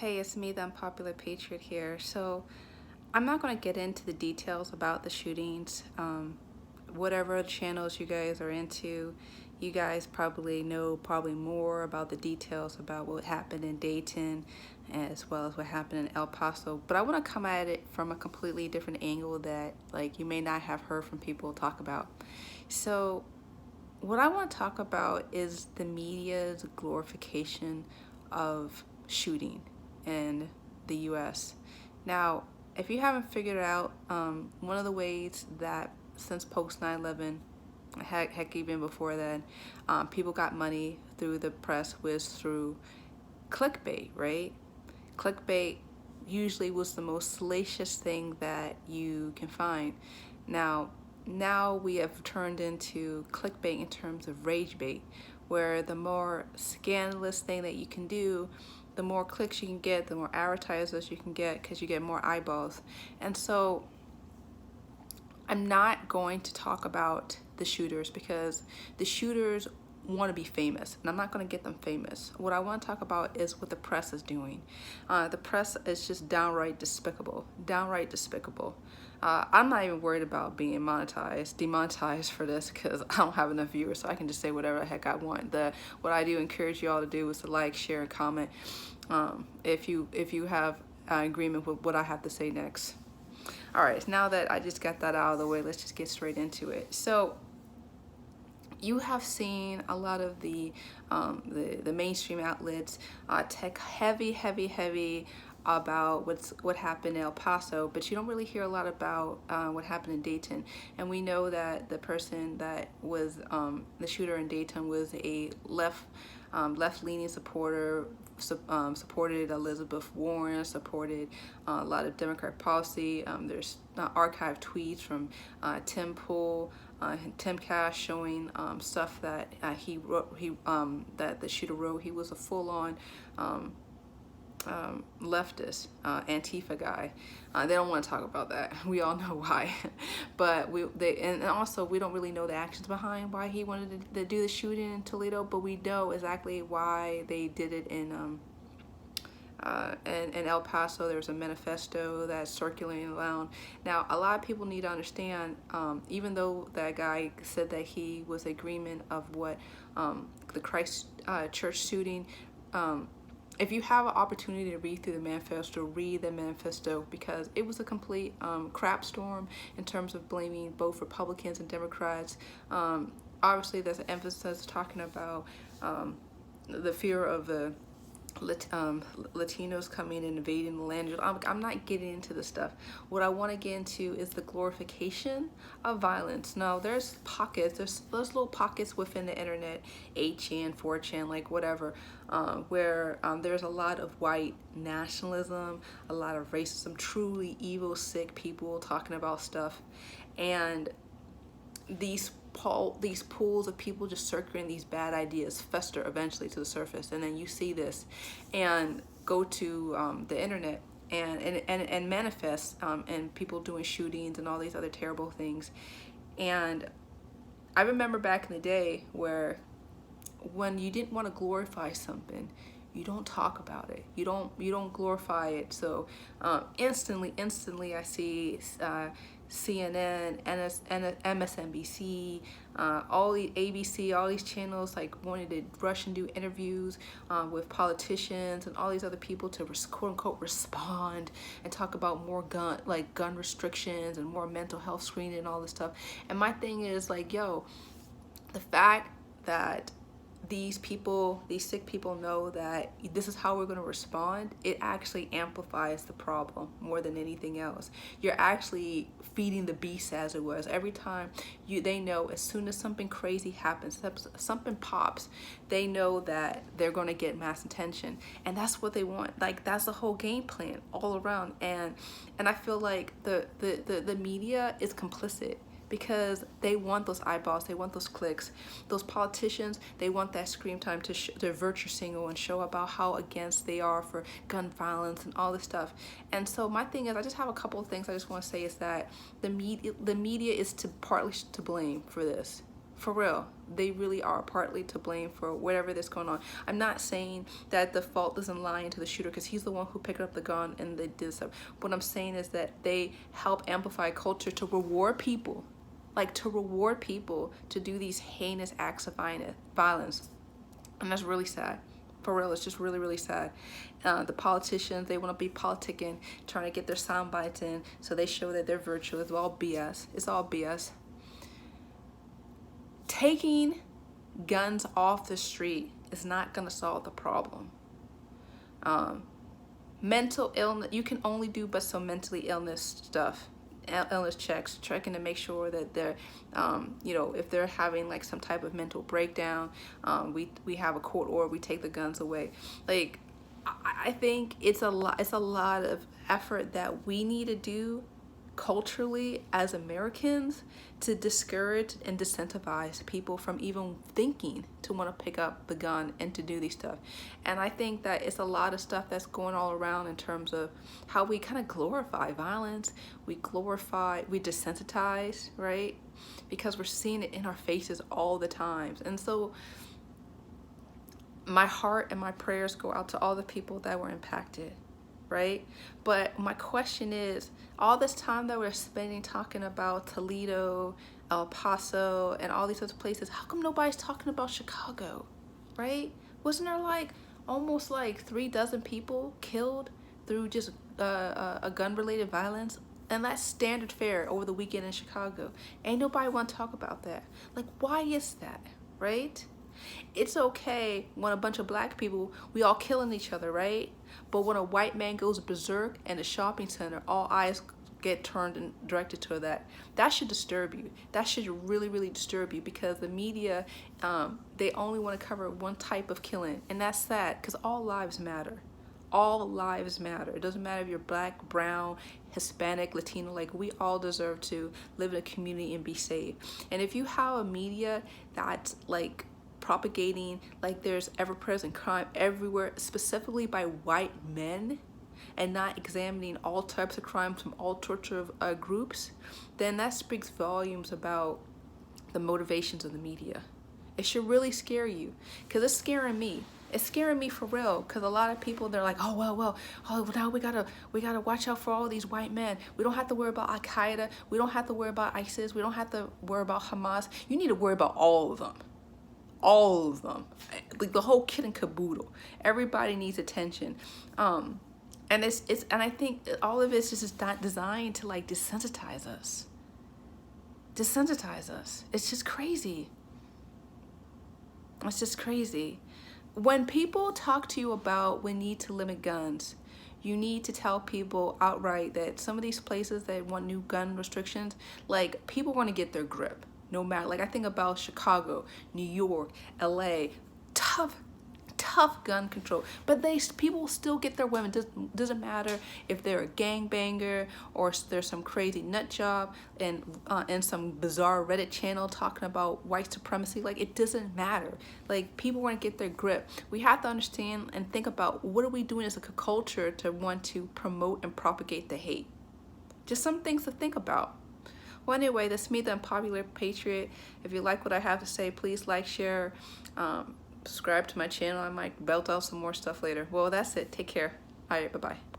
Hey, it's me, the unpopular patriot here. So, I'm not going to get into the details about the shootings. Whatever channels you guys are into, you guys probably know more about the details about what happened in Dayton as well as what happened in El Paso. But I want to come at it from a completely different angle that you may not have heard from people talk about. So, what I want to talk about is the media's glorification of shooting in the US. Now, if you haven't figured it out, one of the ways that since post 9/11, heck even before then, people got money through the press was through clickbait, right? Clickbait usually was the most salacious thing that you can find. Now we have turned into clickbait in terms of rage bait, where the more scandalous thing that you can do, the more clicks you can get, the more advertisers you can get because you get more eyeballs. And so I'm not going to talk about the shooters because the shooters want to be famous, and I'm not going to get them famous. What I want to talk about is what the press is doing. The press is just downright despicable, downright despicable. I'm not even worried about being demonetized for this because I don't have enough viewers, so I can just say whatever the heck I want. What I do encourage you all to do is to like, share, and comment if you have agreement with what I have to say next. All right, now that I just got that out of the way, let's just get straight into it. So, you have seen a lot of the mainstream outlets tech heavy about what happened in El Paso, but you don't really hear a lot about what happened in Dayton. And we know that the person that was the shooter in Dayton was a left-leaning supporter, supported Elizabeth Warren, supported a lot of Democrat policy. There's archived tweets from Tim Pool, Tim Cash showing stuff that he wrote. That the shooter wrote. He was a full-on leftist, Antifa guy. They don't want to talk about that. We all know why. But and also we don't really know the actions behind why he wanted to do the shooting in Toledo, but we know exactly why they did it in El Paso. There's a manifesto that's circulating around. Now, a lot of people need to understand, even though that guy said that he was agreement of what the Christ church shooting, if you have an opportunity to read through the manifesto, read the manifesto, because it was a complete crap storm in terms of blaming both Republicans and Democrats. Obviously, there's an emphasis talking about the fear of the Latinos coming and invading the land. I'm not getting into this stuff. What I want to get into is the glorification of violence. Now, there's pockets, there's little pockets within the internet, 8chan, 4chan, like whatever, where there's a lot of white nationalism, a lot of racism, truly evil, sick people talking about stuff. And these pools of people just circulating these bad ideas fester eventually to the surface, and then you see this and go to the internet and manifest and people doing shootings and all these other terrible things. And I remember back in the day where when you didn't want to glorify something, you don't talk about it. You don't glorify it. So instantly I see CNN, MSNBC, all the ABC, all these channels wanted to rush and do interviews with politicians and all these other people to quote unquote respond and talk about more gun restrictions and more mental health screening and all this stuff. And my thing is yo, the fact that these sick people know that this is how we're going to respond, it actually amplifies the problem more than anything else. You're actually feeding the beast, as it was. Every time they know as soon as something crazy happens, something pops, they know that they're going to get mass attention, and that's what they want. That's the whole game plan all around. And I feel like the media is complicit, because they want those eyeballs, they want those clicks. Those politicians, they want that scream time to virtue signal and show about how against they are for gun violence and all this stuff. And so my thing is, I just have a couple of things I just want to say is that the media is partly to blame for this, For real, they really are partly to blame for whatever that's going on. I'm not saying that the fault doesn't lie into the shooter, because he's the one who picked up the gun and they did stuff. What I'm saying is that they help amplify culture to reward people, like to reward people to do these heinous acts of violence. And that's really sad. For real, it's just really, really sad. The politicians, they want to be politicking, trying to get their sound bites in, so they show that they're virtuous. It's all BS. It's all BS. Taking guns off the street is not going to solve the problem. Mental illness, you can only do but some mentally illness stuff, illness checks, checking to make sure that they're, you know, if they're having like some type of mental breakdown, we have a court order, we take the guns away. Like, I think it's a lot of effort that we need to do culturally as Americans to discourage and disincentivize people from even thinking to want to pick up the gun and to do these stuff. And I think that it's a lot of stuff that's going all around in terms of how we kind of glorify violence, we desensitize, right? Because we're seeing it in our faces all the time. And so my heart and my prayers go out to all the people that were impacted, right? But my question is, all this time that we're spending talking about Toledo, El Paso, and all these other places, how come nobody's talking about Chicago, right? Wasn't there like almost like 36 people killed through just a gun-related violence? And that's standard fare over the weekend in Chicago. Ain't nobody want to talk about that. Like, why is that, right? It's okay when a bunch of black people, we all killing each other, right? But when a white man goes berserk in a shopping center, all eyes get turned and directed to that should disturb you. That should really, really disturb you, because the media, they only want to cover one type of killing. And that's sad, because all lives matter. All lives matter. It doesn't matter if you're black, brown, Hispanic, Latino, like we all deserve to live in a community and be safe. And if you have a media that's like propagating like there's ever-present crime everywhere, specifically by white men, and not examining all types of crimes from all sorts of groups, then that speaks volumes about the motivations of the media. It should really scare you, because it's scaring me. It's scaring me for real, because a lot of people, they're like, oh, now we gotta watch out for all these white men. We don't have to worry about Al-Qaeda. We don't have to worry about ISIS. We don't have to worry about Hamas. You need to worry about all of them. All of them, like the whole kit and caboodle. Everybody needs attention, and I think all of it's just not designed to like desensitize us. It's just crazy. It's just crazy. When people talk to you about we need to limit guns, you need to tell people outright that some of these places that want new gun restrictions, like people want to get their grip. No matter, like I think about Chicago, New York, LA, tough gun control, but people still get their women. Doesn't matter if they're a gangbanger or there's some crazy nut job and some bizarre Reddit channel talking about white supremacy. Like, it doesn't matter. Like, people want to get their grip. We have to understand and think about, what are we doing as a culture to want to promote and propagate the hate? Just some things to think about. Well, anyway, that's me, the Unpopular Patriot. If you like what I have to say, please like, share, subscribe to my channel. I might belt out some more stuff later. Well, that's it. Take care. All right, bye-bye.